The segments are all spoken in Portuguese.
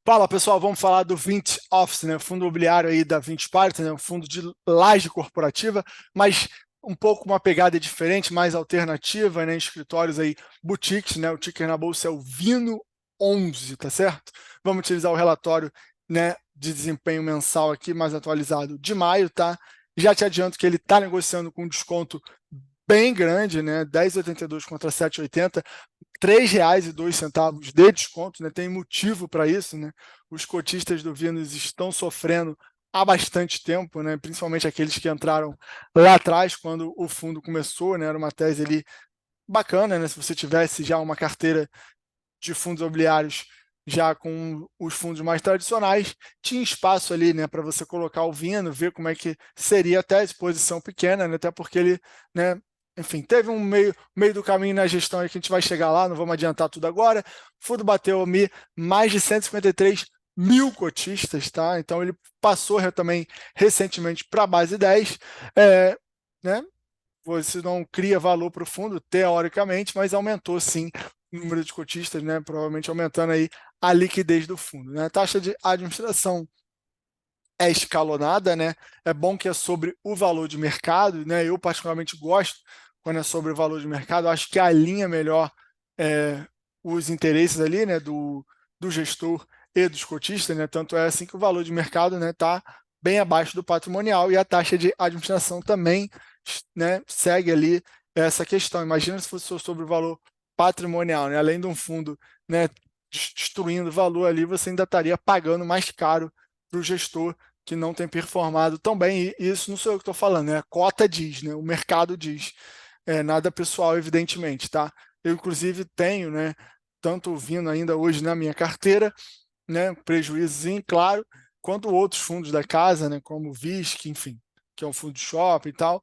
Fala pessoal, vamos falar do Vint Office, né? Fundo imobiliário aí da Vint Partners, né? Um fundo de laje corporativa, mas um pouco uma pegada diferente, mais alternativa, né? Escritórios aí, boutiques, né? O ticker na bolsa é o Vino11, tá certo? Vamos utilizar o relatório, né, de desempenho mensal aqui, mais atualizado de maio, tá? Já te adianto que ele está negociando com um desconto bem grande, né? 10,82 contra 7,80, R$ 3,02 de desconto, né? Tem motivo para isso, né? Os cotistas do Vinus estão sofrendo há bastante tempo, né? Principalmente aqueles que entraram lá atrás, quando o fundo começou, né? Era uma tese ali bacana, né? Se você tivesse já uma carteira de fundos imobiliários já com os fundos mais tradicionais, tinha espaço ali, né, para você colocar o Vino, ver como é que seria até a exposição pequena, né, até porque ele, né, enfim, teve um meio do caminho na gestão aí que a gente vai chegar lá, não vamos adiantar tudo agora. O fundo bateu mais de 153 mil cotistas, tá? Então ele passou também recentemente para a base 10, né? Você não cria valor para o fundo, teoricamente, mas aumentou sim o número de cotistas, né? Provavelmente aumentando aí a liquidez do fundo, né? A taxa de administração é escalonada, né? É bom que é sobre o valor de mercado, né? Eu particularmente gosto quando é sobre o valor de mercado, acho que alinha melhor é, os interesses ali, né? Do gestor e dos cotistas, né? Tanto é assim que o valor de mercado, né, tá bem abaixo do patrimonial e a taxa de administração também, né, segue ali essa questão. Imagina se fosse sobre o valor patrimonial, né? Além de um fundo, né, destruindo valor ali, você ainda estaria pagando mais caro para o gestor que não tem performado tão bem, e isso não sou eu que estou falando, né? A cota diz, né? O mercado diz, nada pessoal, evidentemente, tá? Eu, inclusive, tenho, né, tanto vindo ainda hoje na minha carteira, né, prejuízo, claro, quanto outros fundos da casa, né, como o VISC, enfim, que é um fundo de shopping e tal,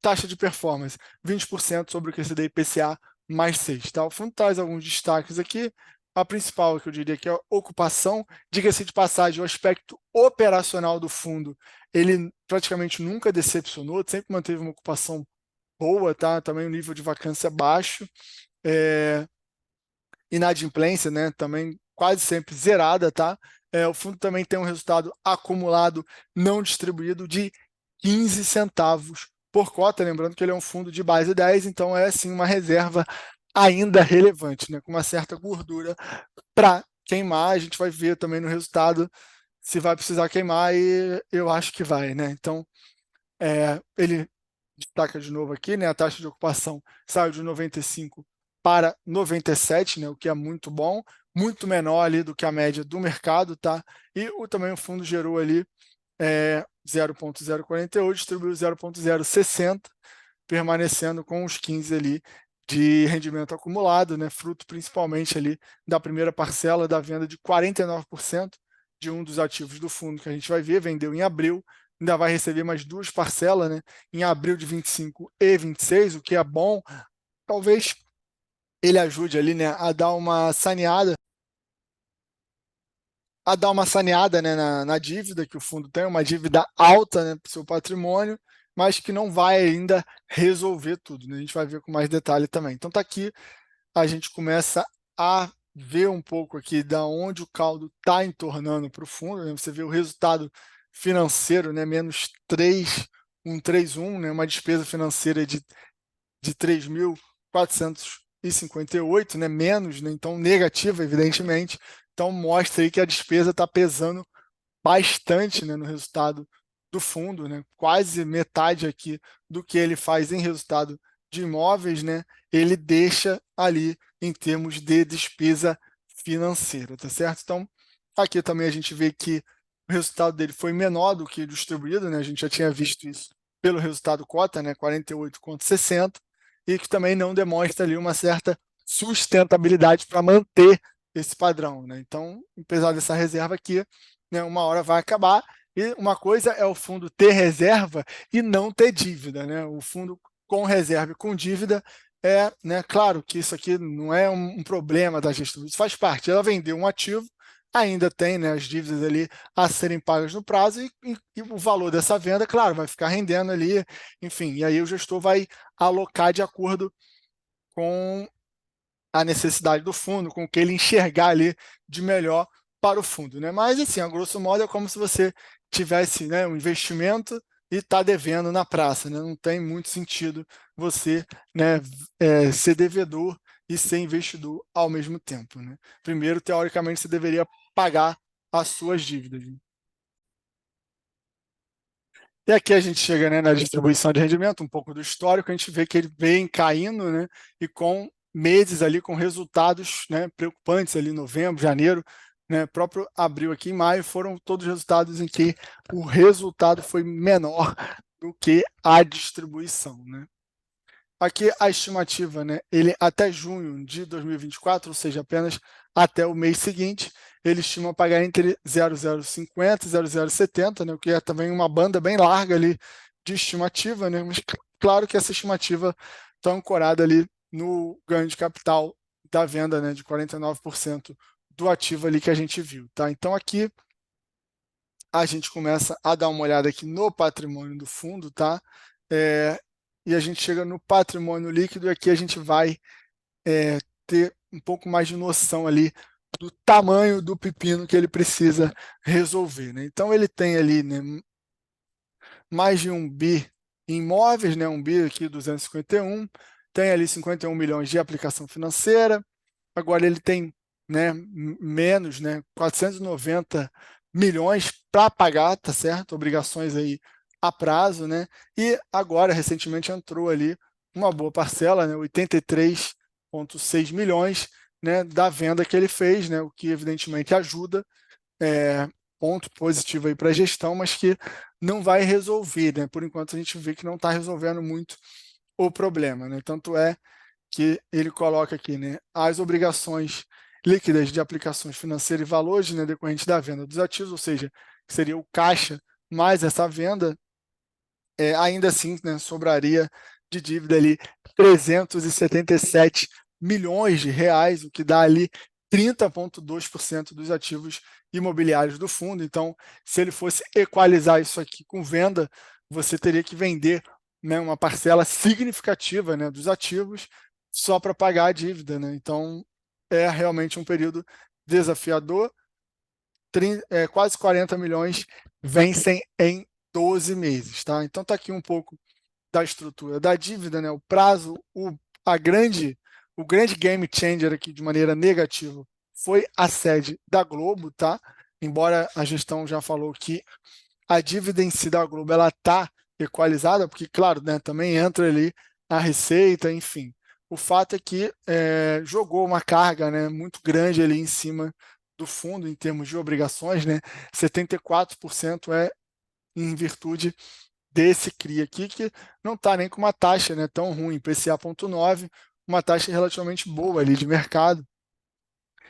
taxa de performance, 20% sobre o QCD IPCA mais 6, tá? O fundo traz alguns destaques aqui, a principal que eu diria que é a ocupação, diga-se de passagem, o aspecto operacional do fundo, ele praticamente nunca decepcionou, sempre manteve uma ocupação boa, tá? Também o nível de vacância baixo, é, inadimplência, né? Também quase sempre zerada, tá? O fundo também tem um resultado acumulado não distribuído de 15 centavos por cota, lembrando que ele é um fundo de base 10, então é sim uma reserva ainda relevante, né? Com uma certa gordura para queimar. A gente vai ver também no resultado se vai precisar queimar, e eu acho que vai, né? Então, ele destaca de novo aqui, né? A taxa de ocupação saiu de 95 para 97, né? O que é muito bom, muito menor ali do que a média do mercado, tá? E também o fundo gerou ali 0,048, distribuiu 0,060, permanecendo com os 15 ali de rendimento acumulado, né? Fruto principalmente ali da primeira parcela da venda de 49% de um dos ativos do fundo que a gente vai ver, vendeu em abril, ainda vai receber mais duas parcelas, né? Em abril de 25 e 26, o que é bom. Talvez ele ajude ali, né, a dar uma saneada, né, na dívida que o fundo tem, uma dívida alta, né, para o seu patrimônio, mas que não vai ainda resolver tudo, né? A gente vai ver com mais detalhe também. Então tá aqui, a gente começa a ver um pouco aqui da onde o caldo está entornando para o fundo, né? Você vê o resultado financeiro, né, menos 3,131, né, uma despesa financeira de 3.458, né, menos, né, então negativa, evidentemente. Então mostra aí que a despesa está pesando bastante, né, no resultado do fundo, né, quase metade aqui do que ele faz em resultado de imóveis, né, ele deixa ali em termos de despesa financeira, tá certo? Então, aqui também a gente vê que o resultado dele foi menor do que o distribuído, né? A gente já tinha visto isso pelo resultado cota, né, 48 contra 60, e que também não demonstra ali uma certa sustentabilidade para manter esse padrão, né? Então, apesar dessa reserva aqui, né, uma hora vai acabar. E uma coisa é o fundo ter reserva e não ter dívida, né? O fundo com reserva e com dívida né, claro que isso aqui não é um problema da gestão, isso faz parte. Ela vendeu um ativo, ainda tem, né, as dívidas ali a serem pagas no prazo, e o valor dessa venda, claro, vai ficar rendendo ali, enfim, e aí o gestor vai alocar de acordo com a necessidade do fundo, com o que ele enxergar ali de melhor para o fundo, né? Mas, assim, a grosso modo, é como se você tivesse, né, um investimento e está devendo na praça, né? Não tem muito sentido você, né, ser devedor e ser investidor ao mesmo tempo, né? Primeiro, teoricamente, você deveria pagar as suas dívidas, né? E aqui a gente chega, né, na distribuição de rendimento, um pouco do histórico, a gente vê que ele vem caindo, né, e com meses ali com resultados, né, preocupantes ali, novembro, janeiro, né, próprio abril aqui em maio, foram todos resultados em que o resultado foi menor do que a distribuição, né. Aqui a estimativa, né, ele até junho de 2024, ou seja, apenas até o mês seguinte, ele estima pagar entre 0,050 e 0,070, né, o que é também uma banda bem larga ali de estimativa, né, mas claro que essa estimativa está ancorada ali no ganho de capital da venda, né, de 49% do ativo ali que a gente viu, tá? Então aqui a gente começa a dar uma olhada aqui no patrimônio do fundo, tá? E a gente chega no patrimônio líquido e aqui a gente vai ter um pouco mais de noção ali do tamanho do pepino que ele precisa resolver, né? Então ele tem ali, né, mais de 1 bi em imóveis, né, 1 bi aqui 251, tem ali 51 milhões de aplicação financeira, agora ele tem, né, menos, né, 490 milhões para pagar, tá certo? Obrigações aí a prazo, né? E agora recentemente entrou ali uma boa parcela, né, 83,6 milhões, né, da venda que ele fez, né, o que evidentemente ajuda, ponto positivo aí para a gestão, mas que não vai resolver, né? Por enquanto a gente vê que não está resolvendo muito o problema, né? Tanto é que ele coloca aqui, né, as obrigações líquidas de aplicações financeiras e valores, né, decorrentes da venda dos ativos, ou seja, que seria o caixa mais essa venda, ainda assim, né, sobraria de dívida ali 377 milhões de reais, o que dá ali 30,2% dos ativos imobiliários do fundo. Então, se ele fosse equalizar isso aqui com venda, você teria que vender, né, uma parcela significativa, né, dos ativos só para pagar a dívida, né? Então, é realmente um período desafiador. Quase 40 milhões vencem em 12 meses, tá? Então tá aqui um pouco da estrutura da dívida, né? O prazo, o grande game changer aqui de maneira negativa foi a sede da Globo, tá? Embora a gestão já falou que a dívida em si da Globo ela está equalizada, porque, claro, né, também entra ali a receita, enfim. O fato é que jogou uma carga, né, muito grande ali em cima do fundo em termos de obrigações, né? 74% é em virtude desse CRI aqui, que não está nem com uma taxa, né, tão ruim, IPCA,9, uma taxa relativamente boa ali de mercado.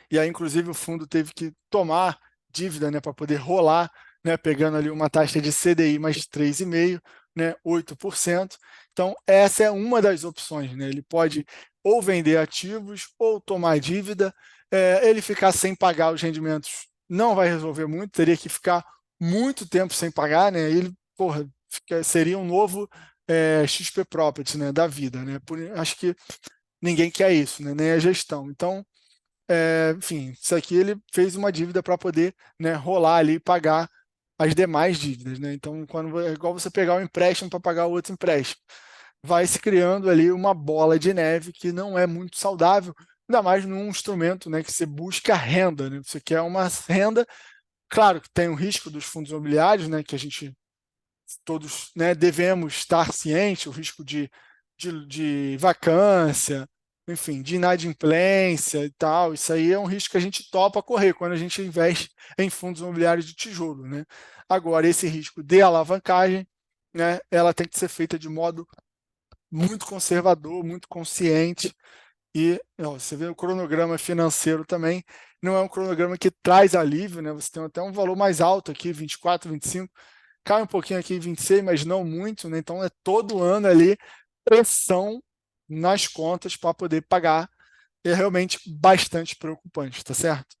E aí, inclusive, o fundo teve que tomar dívida, né, para poder rolar, né, pegando ali uma taxa de CDI mais 3,5, né, 8%. Então, essa é uma das opções, né? Ele pode ou vender ativos ou tomar dívida. Ele ficar sem pagar os rendimentos não vai resolver muito, teria que ficar muito tempo sem pagar, né? Ele, porra, seria um novo XP Property, né, da vida, né? Acho que ninguém quer isso, né? Nem a gestão. Então, enfim, isso aqui ele fez uma dívida para poder, né, rolar ali e pagar as demais dívidas, né? Então, é igual você pegar um empréstimo para pagar o outro empréstimo, vai se criando ali uma bola de neve que não é muito saudável, ainda mais num instrumento, né, que você busca renda, né? Você quer uma renda, claro que tem o risco dos fundos imobiliários, né, que a gente todos, né, devemos estar cientes, o risco de vacância, enfim, de inadimplência e tal. Isso aí é um risco que a gente topa correr quando a gente investe em fundos imobiliários de tijolo, né? Agora, esse risco de alavancagem, né, ela tem que ser feita de modo muito conservador, muito consciente. E ó, você vê o cronograma financeiro também, não é um cronograma que traz alívio, né? Você tem até um valor mais alto aqui, 24, 25, cai um pouquinho aqui em 26, mas não muito, né? Então é todo ano ali pressão nas contas para poder pagar. É realmente bastante preocupante, tá certo?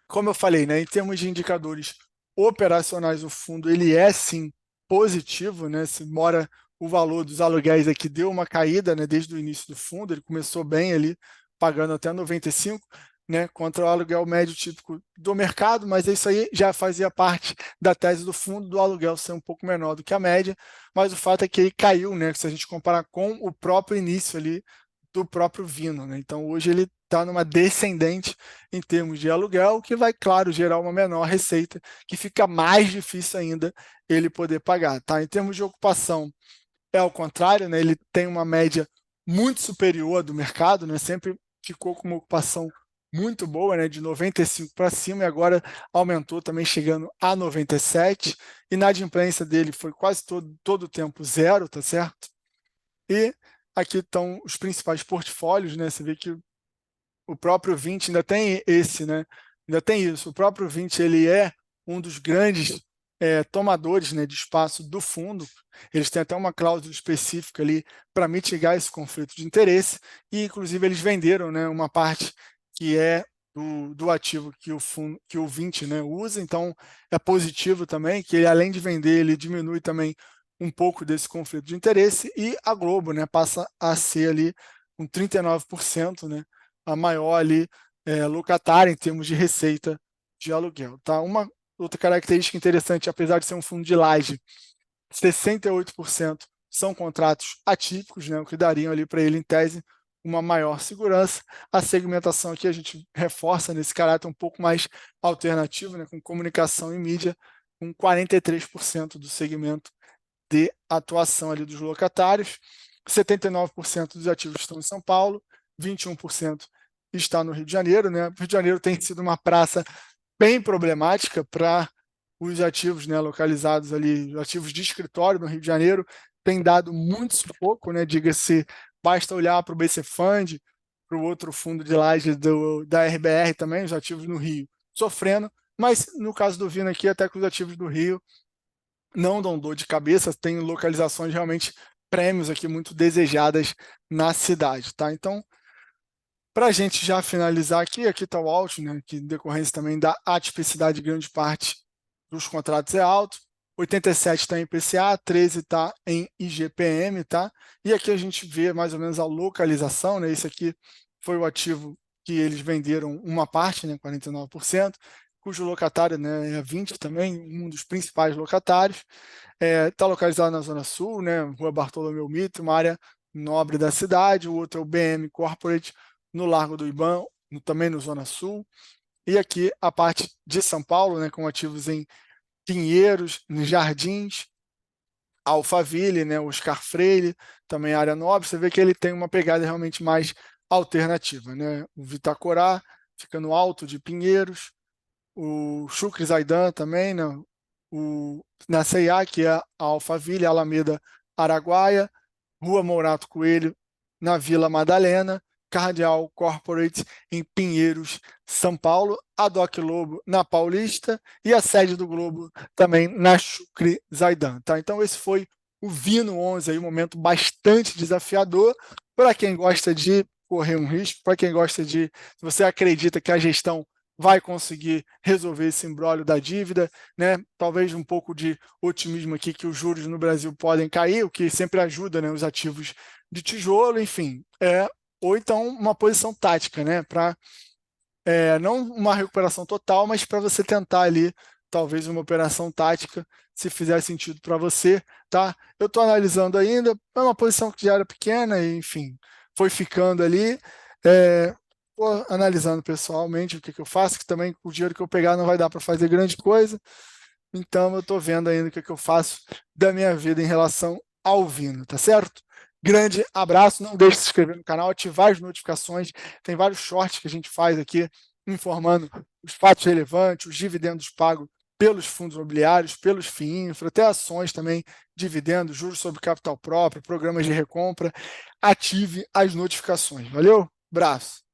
Como eu falei, né, em termos de indicadores operacionais, o fundo ele é sim positivo, né? Se mora o valor dos aluguéis aqui deu uma caída, né, desde o início do fundo, ele começou bem ali, pagando até 95, né, contra o aluguel médio típico do mercado, mas isso aí já fazia parte da tese do fundo, do aluguel ser um pouco menor do que a média, mas o fato é que ele caiu, né, se a gente comparar com o próprio início ali do próprio Vino, né? Então hoje ele está numa descendente em termos de aluguel, que vai, claro, gerar uma menor receita, que fica mais difícil ainda ele poder pagar, tá? Em termos de ocupação, é ao contrário, né? Ele tem uma média muito superior à do mercado, né? Sempre ficou com uma ocupação muito boa, né? De 95 para cima, e agora aumentou também, chegando a 97. Inadimplência dele foi quase todo o tempo zero, tá certo? E aqui estão os principais portfólios, né? Você vê que o próprio 20 ainda tem esse, né? Ainda tem isso. O próprio 20 ele é um dos grandes tomadores, né, de espaço do fundo. Eles têm até uma cláusula específica ali para mitigar esse conflito de interesse, e inclusive eles venderam, né, uma parte que é do ativo que o fundo, que o 20, né, usa. Então é positivo também que ele, além de vender, ele diminui também um pouco desse conflito de interesse, e a Globo, né, passa a ser ali com 39%, né, a maior ali locatária em termos de receita de aluguel. Tá? Uma outra característica interessante, apesar de ser um fundo de laje, 68% são contratos atípicos, né, o que dariam ali para ele, em tese, uma maior segurança. A segmentação aqui a gente reforça nesse caráter um pouco mais alternativo, né, com comunicação e mídia, com 43% do segmento de atuação ali dos locatários. 79% dos ativos estão em São Paulo, 21% está no Rio de Janeiro, né? O Rio de Janeiro tem sido uma praça bem problemática para os ativos, né, localizados ali, ativos de escritório no Rio de Janeiro, tem dado muito sufoco, né? Diga-se, basta olhar para o BC Fund, para o outro fundo de laje da RBR também, os ativos no Rio sofrendo, mas no caso do Vino aqui, até que os ativos do Rio não dão dor de cabeça, tem localizações realmente prêmios aqui muito desejadas na cidade, tá? Então, para a gente já finalizar aqui está o alt, né, que em decorrência também da atipicidade, grande parte dos contratos é alto, 87 está em IPCA, 13 está em IGPM, tá? E aqui a gente vê mais ou menos a localização, né? Esse aqui foi o ativo que eles venderam uma parte, né, 49%, cujo locatário, né, é 20 também, um dos principais locatários. Está localizado na Zona Sul, né, Rua Bartolomeu Mitre, uma área nobre da cidade. O outro é o BM Corporate, no Largo do Ibam, também no Zona Sul. E aqui a parte de São Paulo, né, com ativos em Pinheiros, nos Jardins, Alphaville, né, Oscar Freire, também área nobre. Você vê que ele tem uma pegada realmente mais alternativa, né? O Vitacorá fica no alto de Pinheiros, o Chucre Zaidan também, né? Na C&A, que é a Alphaville, Alameda Araguaia, Rua Mourato Coelho, na Vila Madalena, Cardeal Corporate em Pinheiros, São Paulo, a Doc Lobo na Paulista e a sede do Globo também na Chucre Zaidan. Tá? Então esse foi o Vino 11, aí, um momento bastante desafiador para quem gosta de correr um risco, para quem gosta de, se você acredita que a gestão vai conseguir resolver esse imbróglio da dívida, né? Talvez um pouco de otimismo aqui que os juros no Brasil podem cair, o que sempre ajuda, né, os ativos de tijolo, enfim, ou então uma posição tática, né, para não uma recuperação total, mas para você tentar ali talvez uma operação tática, se fizer sentido para você, tá? Eu estou analisando ainda, é uma posição que já era pequena, e, enfim, foi ficando ali. Estou analisando pessoalmente o que eu faço, que também o dinheiro que eu pegar não vai dar para fazer grande coisa, então eu estou vendo ainda o que eu faço da minha vida em relação ao Vino, tá certo? Grande abraço, não deixe de se inscrever no canal, ativar as notificações, tem vários shorts que a gente faz aqui, informando os fatos relevantes, os dividendos pagos pelos fundos imobiliários, pelos FIINFRA, até ações também, dividendos, juros sobre capital próprio, programas de recompra. Ative as notificações. Valeu? Abraço.